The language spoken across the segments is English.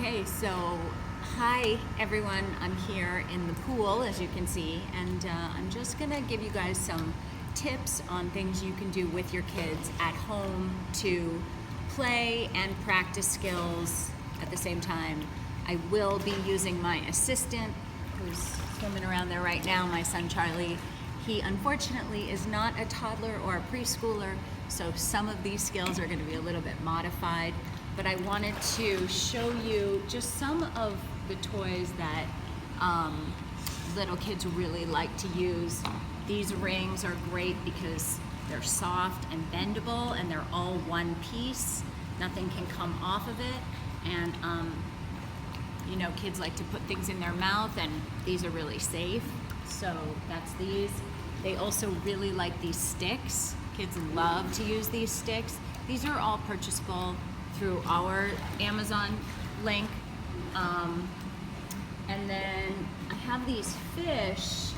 Okay, so hi everyone. I'm here in the pool, as you can see, and I'm just gonna give you guys some tips on things you can do with your kids at home to play and practice skills at the same time. I will be using my assistant, who's swimming around there right now, my son Charlie. He unfortunately is not a toddler or a preschooler, so some of these skills are going to be a little bit modified. But I wanted to show you just some of the toys that little kids really like to use. These rings are great because they're soft and bendable, and they're all one piece. Nothing can come off of it, and you know, kids like to put things in their mouth, and these are really safe. So that's these. They also really like these sticks. Kids love to use these sticks. These are all purchasable through our Amazon link. And then I have these fish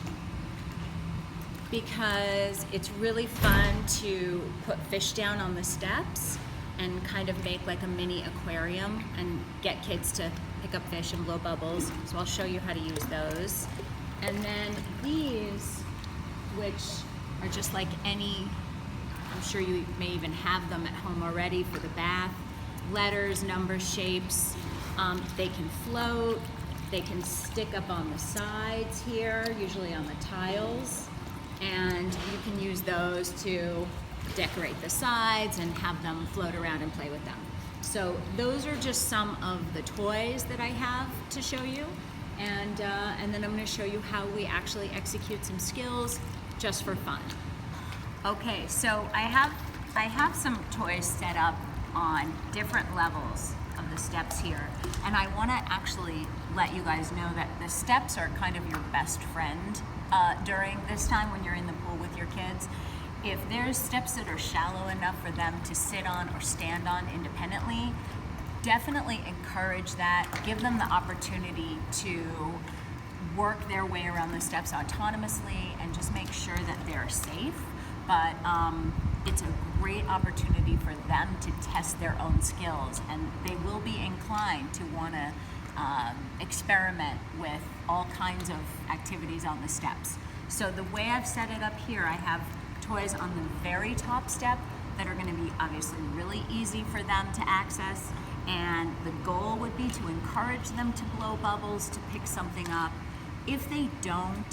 because it's really fun to put fish down on the steps and kind of make like a mini aquarium and get kids to pick up fish and blow bubbles. So I'll show you how to use those. And then these, which are just like any, I'm sure you may even have them at home already for the bath. Letters, numbers, shapes. They can float. They can stick up on the sides here, usually on the tiles. And you can use those to decorate the sides and have them float around and play with them. So those are just some of the toys that I have to show you. And then I'm going to show you how we actually execute some skills just for fun. Okay, so I have some toys set up on different levels of the steps here, and I want to actually let you guys know that the steps are kind of your best friend during this time when you're in the pool with your kids. If there's steps that are shallow enough for them to sit on or stand on independently, definitely encourage that. Give them the opportunity to work their way around the steps autonomously and just make sure that they're safe. But it's a great opportunity for them to test their own skills, and they will be inclined to want to experiment with all kinds of activities on the steps. So the way I've set it up here, I have toys on the very top step that are going to be obviously really easy for them to access, and the goal would be to encourage them to blow bubbles, to pick something up. If they don't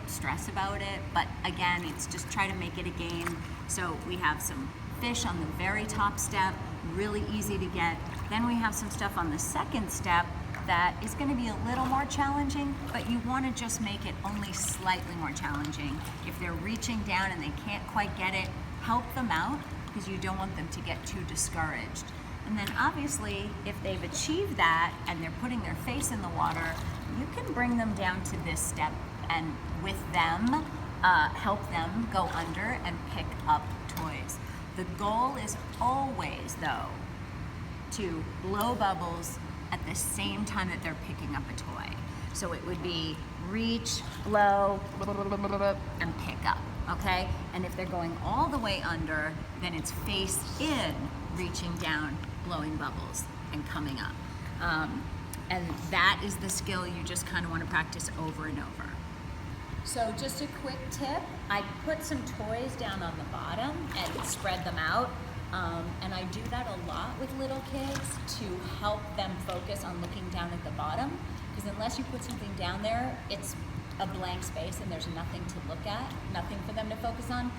stress about it, but again, it's just try to make it a game. So we have some fish on the very top step, really easy to get. Then we have some stuff on the second step that is going to be a little more challenging, but you want to just make it only slightly more challenging. If they're reaching down and they can't quite get it, help them out, because you don't want them to get too discouraged. And then obviously, if they've achieved that and they're putting their face in the water, you can bring them down to this step and with them, help them go under and pick up toys. The goal is always, though, to blow bubbles at the same time that they're picking up a toy. So it would be reach, blow, and pick up, okay? And if they're going all the way under, then it's face in, reaching down, blowing bubbles, and coming up. And that is the skill you just kind of want to practice over and over. So just a quick tip, I put some toys down on the bottom and spread them out. And I do that a lot with little kids to help them focus on looking down at the bottom. Because unless you put something down there, it's a blank space and there's nothing to look at, nothing for them to focus on,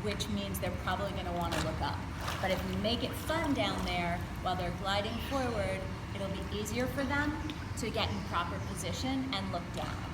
which means they're probably going to want to look up. But if you make it fun down there while they're gliding forward, it'll be easier for them to get in proper position and look down.